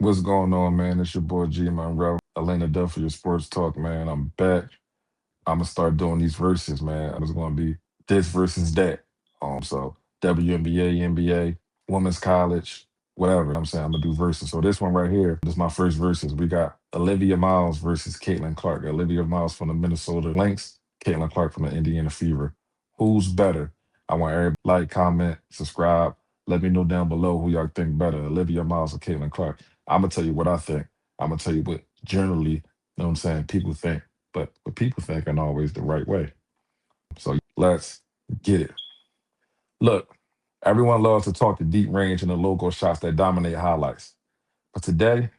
What's going on, man? It's your boy G Monroe, Atlanta Duff for your sports talk, man. I'm back. I'm gonna start doing these verses, man. It's gonna be this versus that. So WNBA, NBA, women's college, whatever. I'm saying I'm gonna do verses. So this one right here, this is my first verses. We got Olivia Miles versus Caitlin Clark. Olivia Miles from the Minnesota Lynx, Caitlin Clark from the Indiana Fever. Who's better? I want everybody to like, comment, subscribe. Let me know down below who y'all think better, Olivia Miles or Caitlin Clark. I'm gonna tell you what I think. I'm gonna tell you what generally, you know what I'm saying, people think. But what people think ain't always the right way. So let's get it. Look, everyone loves to talk the deep range and the logo shots that dominate highlights. But today,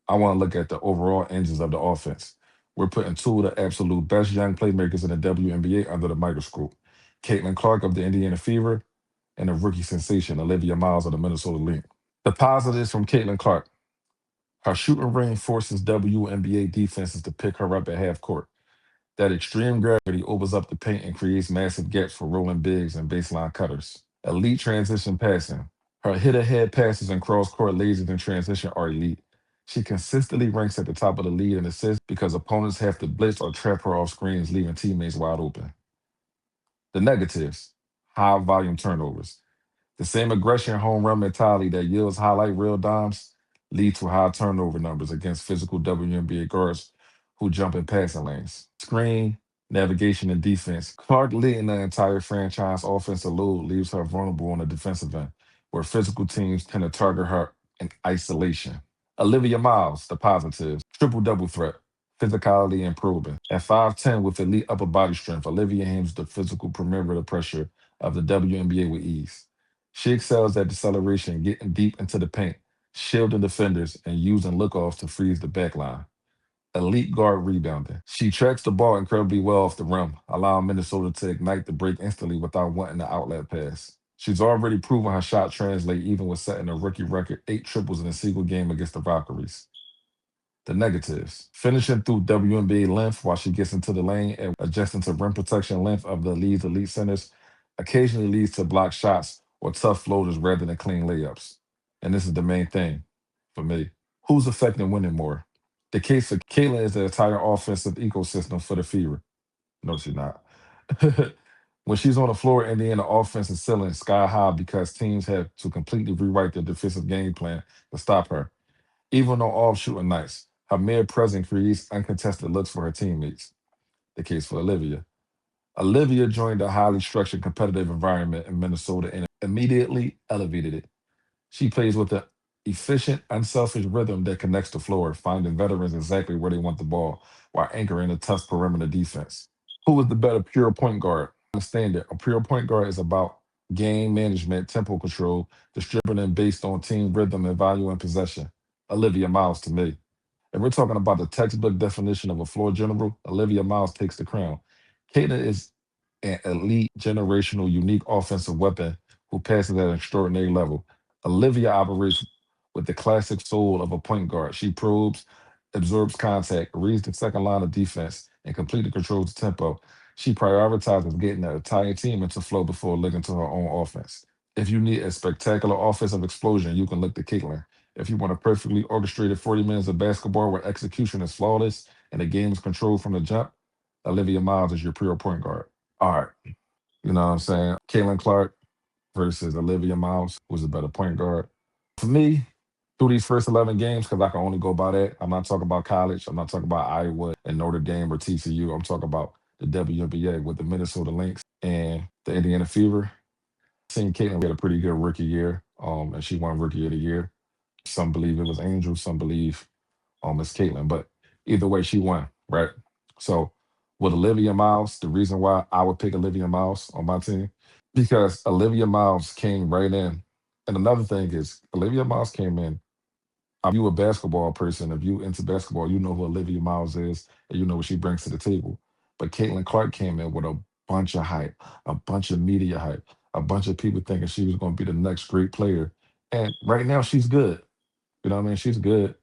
I want to look at the overall engines of the offense. We're putting two of the absolute best young playmakers in the WNBA under the microscope. Caitlin Clark of the Indiana Fever and the rookie sensation, Olivia Miles of the Minnesota Lynx. The positives from Caitlin Clark. Her shooting range forces WNBA defenses to pick her up at half court. That extreme gravity opens up the paint and creates massive gaps for rolling bigs and baseline cutters. Elite transition passing. Her hit ahead passes and cross court lasers in transition are elite. She consistently ranks at the top of the league in assists because opponents have to blitz or trap her off screens, leaving teammates wide open. The negatives: high volume turnovers. The same aggression home run mentality that yields highlight reel dimes lead to high turnover numbers against physical WNBA guards who jump in passing lanes. Screen, navigation, and defense. Clark leading the entire franchise offensive load leaves her vulnerable on the defensive end, where physical teams tend to target her in isolation. Olivia Miles, the positives. Triple double threat. Physicality and probing. At 5'10 with elite upper body strength, Olivia handles the physical perimeter pressure of the WNBA with ease. She excels at deceleration, getting deep into the paint, shielding defenders, and using lookoffs to freeze the backline. Elite guard rebounding. She tracks the ball incredibly well off the rim, allowing Minnesota to ignite the break instantly without wanting the outlet pass. She's already proven her shot translate even with setting a rookie record 8 triples in a single game against the Valkyries. The negatives: finishing through WNBA length while she gets into the lane and adjusting to rim protection length of the league's elite centers occasionally leads to blocked shots or tough floaters rather than clean layups. And this is the main thing for me. Who's affecting winning more? The case for Caitlin is the entire offensive ecosystem for the Fever. No, she's not. When she's on the floor, Indiana offense is ceiling sky high because teams have to completely rewrite their defensive game plan to stop her. Even on off shooting nights, her mere presence creates uncontested looks for her teammates. The case for Olivia. Olivia joined a highly structured competitive environment in Minnesota and immediately elevated it. She plays with an efficient, unselfish rhythm that connects the floor, finding veterans exactly where they want the ball while anchoring a tough perimeter defense. Who is the better pure point guard? Understand it. A pure point guard is about game management, tempo control, distributing based on team rhythm and value and possession. Olivia Miles to me. If we're talking about the textbook definition of a floor general, Olivia Miles takes the crown. Caitlin is an elite, generational, unique offensive weapon who passes at an extraordinary level. Olivia operates with the classic soul of a point guard. She probes, absorbs contact, reads the second line of defense, and completely controls the tempo. She prioritizes getting the entire team into flow before looking to her own offense. If you need a spectacular offensive explosion, you can look to Caitlin. If you want a perfectly orchestrated 40 minutes of basketball where execution is flawless and the game is controlled from the jump, Olivia Miles is your pure point guard. All right. You know what I'm saying? Caitlin Clark versus Olivia Miles was a better point guard. For me, through these first 11 games, because I can only go by that, I'm not talking about college. I'm not talking about Iowa and Notre Dame or TCU. I'm talking about the WNBA with the Minnesota Lynx and the Indiana Fever. Seen Caitlin had a pretty good rookie year, and she won Rookie of the Year. Some believe it was Angel, some believe it's Caitlin, but either way, she won, right? So with Olivia Miles, the reason why I would pick Olivia Miles on my team, because Olivia Miles came right in. And another thing is, Olivia Miles came in. If you a basketball person, if you into basketball, you know who Olivia Miles is, and you know what she brings to the table. But Caitlin Clark came in with a bunch of hype, a bunch of media hype, a bunch of people thinking she was going to be the next great player. And right now, she's good. You know what I mean? She's good.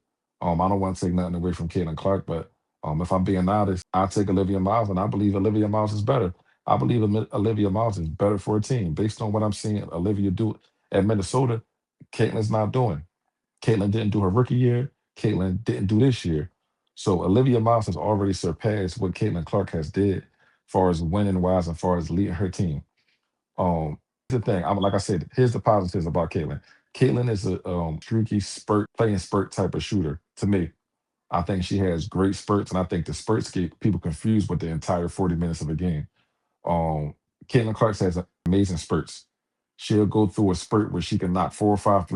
I don't want to take nothing away from Caitlin Clark, but if I'm being honest, I take Olivia Miles, and I believe Olivia Miles is better. I believe Olivia Miles is better for a team based on what I'm seeing Olivia do at Minnesota. Caitlin's not doing. Caitlin didn't do her rookie year. Caitlin didn't do this year. So Olivia Miles has already surpassed what Caitlin Clark has did, as far as winning wise, and far as leading her team. The thing, I'm like I said, here's the positives about Caitlin. Caitlin is a streaky spurt, playing spurt type of shooter to me. I think she has great spurts, and I think the spurts get people confused with the entire 40 minutes of a game. Um, Caitlin Clark has amazing spurts. She'll go through a spurt where she can knock 4 or 5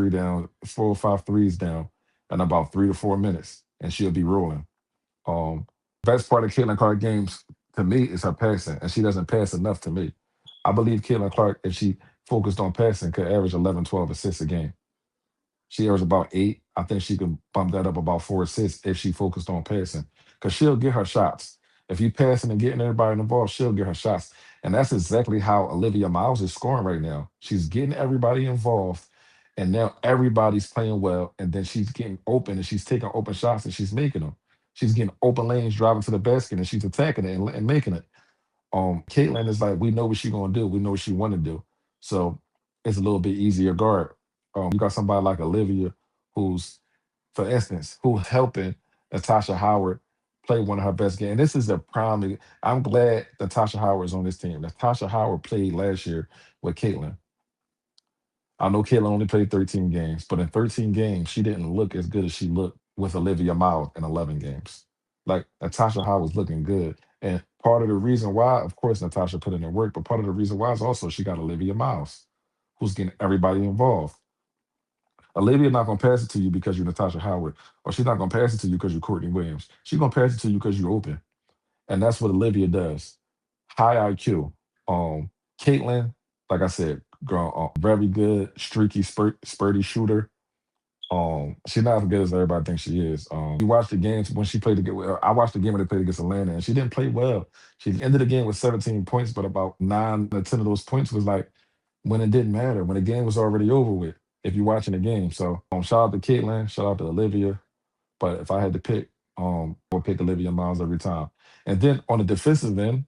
threes down in about 3 to 4 minutes, and she'll be rolling. Um, Best part of Caitlin Clark games to me is her passing, and she doesn't pass enough to me. I believe Caitlin Clark, if she focused on passing, could average 11, 12 assists a game. She averaged about 8. I think she can bump that up about 4 assists if she focused on passing. Because she'll get her shots. If you passing and getting everybody involved, she'll get her shots. And that's exactly how Olivia Miles is scoring right now. She's getting everybody involved. And now everybody's playing well. And then she's getting open and she's taking open shots and she's making them. She's getting open lanes, driving to the basket, and she's attacking it and making it. Caitlin is like, we know what she's gonna do. We know what she want to do. So it's a little bit easier guard. You got somebody like Olivia, who's, for instance, who's helping Natasha Howard play one of her best games. And this is a prime. I'm glad Natasha Howard is on this team. Natasha Howard played last year with Caitlin. I know Caitlin only played 13 games, but in 13 games, she didn't look as good as she looked with Olivia Miles in 11 games. Like Natasha Howard was looking good. And part of the reason why, of course, Natasha put in her work, but part of the reason why is also she got Olivia Miles, who's getting everybody involved. Olivia not gonna pass it to you because you're Natasha Howard, or she's not gonna pass it to you because you're Courtney Williams. She's gonna pass it to you because you're open, and that's what Olivia does. High IQ. Caitlin, like I said, girl, very good, streaky, spurty shooter. She's not as good as everybody thinks she is. You watch the games when she played against. I watched the game when they played against Atlanta, and she didn't play well. She ended the game with 17 points, but about 9 to 10 of those points was like when it didn't matter, when the game was already over with. If you're watching the game, so shout out to Caitlin, shout out to Olivia. But if I had to pick, I would pick Olivia Miles every time. And then on the defensive end,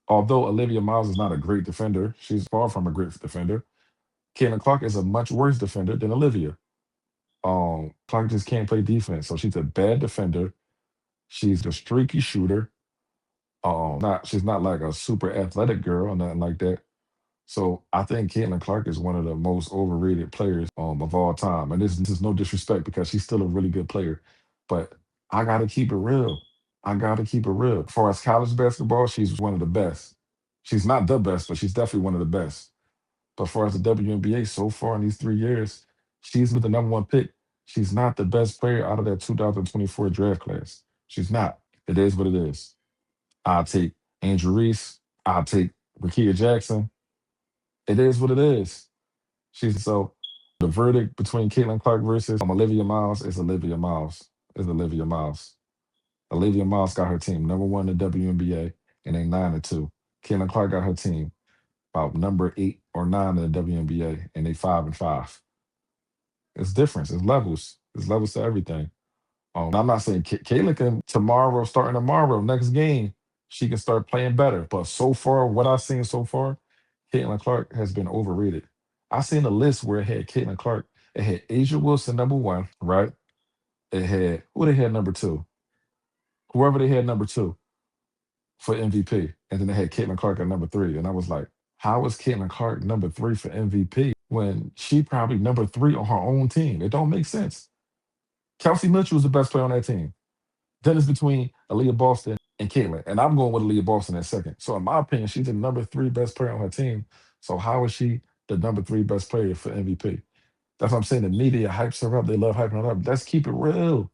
although Olivia Miles is not a great defender, she's far from a great defender. Caitlin Clark is a much worse defender than Olivia. Clark just can't play defense, so she's a bad defender. She's a streaky shooter. Not she's not like a super athletic girl or nothing like that. So I think Caitlin Clark is one of the most overrated players of all time. And this is no disrespect because she's still a really good player. But I gotta keep it real. I gotta keep it real. As far as college basketball, she's one of the best. She's not the best, but she's definitely one of the best. But as far as the WNBA, so far in these 3 years, she's with the number one pick. She's not the best player out of that 2024 draft class. She's not. It is what it is. I'll take Angel Reese. I'll take Rakia Jackson. It is what it is. She's so the verdict between Caitlin Clark versus Olivia Miles is Olivia Miles. Is Olivia Miles. Olivia Miles got her team number one in the WNBA and they 9-2. Caitlin Clark got her team about number 8 or 9 in the WNBA and they 5-5. It's difference. It's levels. It's levels to everything. I'm not saying Kayla can tomorrow, starting tomorrow, next game, she can start playing better. But so far, what I've seen so far, Caitlin Clark has been overrated. I seen a list where it had Caitlin Clark. It had Asia Wilson number one, right? It had who they had number two, whoever they had number two for MVP, and then they had Caitlin Clark at number three. And I was like, how is Caitlin Clark number three for MVP when she probably number three on her own team? It don't make sense. Kelsey Mitchell was the best player on that team. Then it's between Aaliyah Boston and Caitlin. And I'm going with Aaliyah Boston at second. So in my opinion, she's the number three best player on her team. So how is she the number three best player for MVP? That's what I'm saying. The media hypes her up. They love hyping her up. Let's keep it real.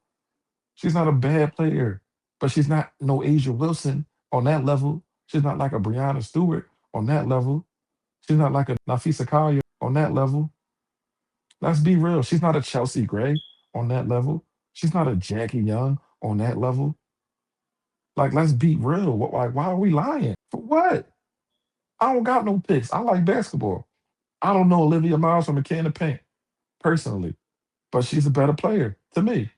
She's not a bad player, but she's not no Asia Wilson on that level. She's not like a Brianna Stewart on that level. She's not like a Nafisa Collier on that level. Let's be real. She's not a Chelsea Gray on that level. She's not a Jackie Young on that level. Like, let's be real. Like, why are we lying? For what? I don't got no picks. I like basketball. I don't know Olivia Miles from a can of paint, personally, but she's a better player to me.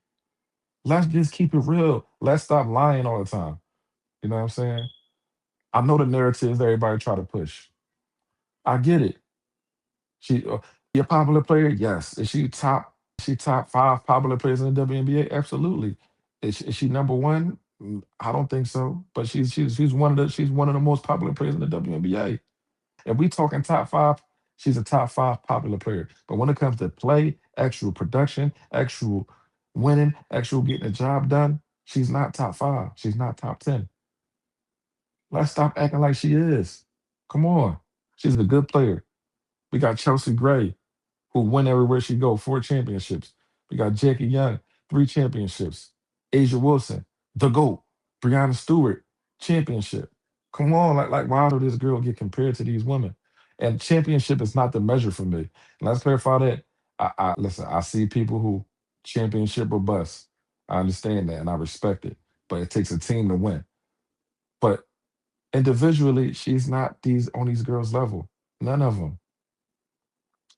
Let's just keep it real. Let's stop lying all the time. You know what I'm saying? I know the narratives that everybody try to push. I get it. She, be a popular player, yes. Is she top? She top five popular players in the WNBA? Absolutely. Is she number one? I don't think so. But she's one of the most popular players in the WNBA. If we talking top five, she's a top five popular player. But when it comes to play, actual production, actual winning, actual getting the job done, she's not top five. She's not top 10. Let's stop acting like she is. Come on. She's a good player. We got Chelsea Gray, who win everywhere she go, 4 championships. We got Jackie Young, 3 championships. Asia Wilson, the GOAT. Brianna Stewart, championship. Come on, like why do this girl get compared to these women? And championship is not the measure for me. And let's clarify that. I listen, I see people who championship or bust. I understand that and I respect it. But it takes a team to win. But individually, she's not these on these girls' level. None of them.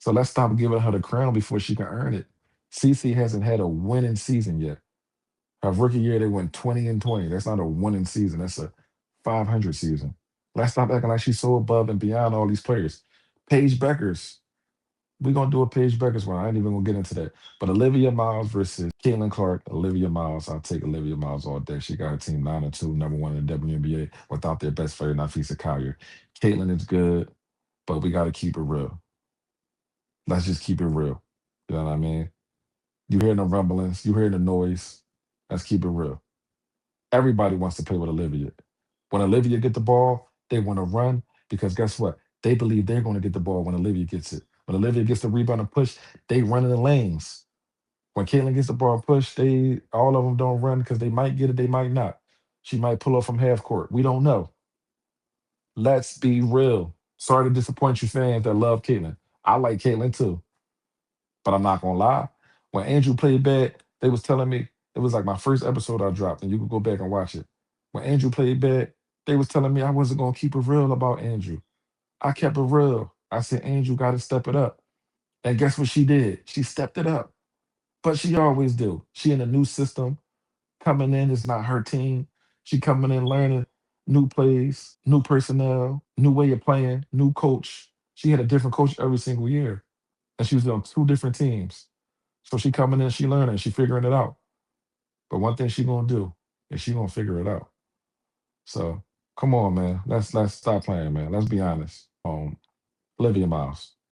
So let's stop giving her the crown before she can earn it. Cece hasn't had a winning season yet. Her rookie year, they went 20-20. That's not a winning season. That's a 500 season. Let's stop acting like she's so above and beyond all these players. Paige Beckers. We're gonna do a Paige Beckers one. I ain't even gonna get into that. But Olivia Miles versus Caitlin Clark. Olivia Miles. I'll take Olivia Miles all day. She got her team 9-2, number one in the WNBA without their best player, Nafisa Collier. Caitlin is good, but we gotta keep it real. Let's just keep it real. You know what I mean? You hear the rumblings, you hear the noise. Let's keep it real. Everybody wants to play with Olivia. When Olivia get the ball, they want to run because guess what? They believe they're going to get the ball when Olivia gets it. When Olivia gets the rebound and push, they run in the lanes. When Caitlin gets the ball and push, they all of them don't run because they might get it, they might not. She might pull up from half court. We don't know. Let's be real. Sorry to disappoint you fans that love Caitlin. I like Caitlin too. But I'm not gonna lie. When Andrew played bad, they was telling me it was like my first episode I dropped, and you could go back and watch it. When Andrew played bad, they was telling me I wasn't gonna keep it real about Andrew. I kept it real. I said Andrew got to step it up, and guess what she did? She stepped it up. But she always do. She in a new system coming in. It's not her team. She coming in learning new plays, new personnel, new way of playing, new coach. She had a different coach every single year, and she was on 2 different teams. So she coming in, she learning, she figuring it out. But one thing she gonna do is she gonna figure it out. So come on, man. Let's stop playing, man. Let's be honest. Olivia Miles.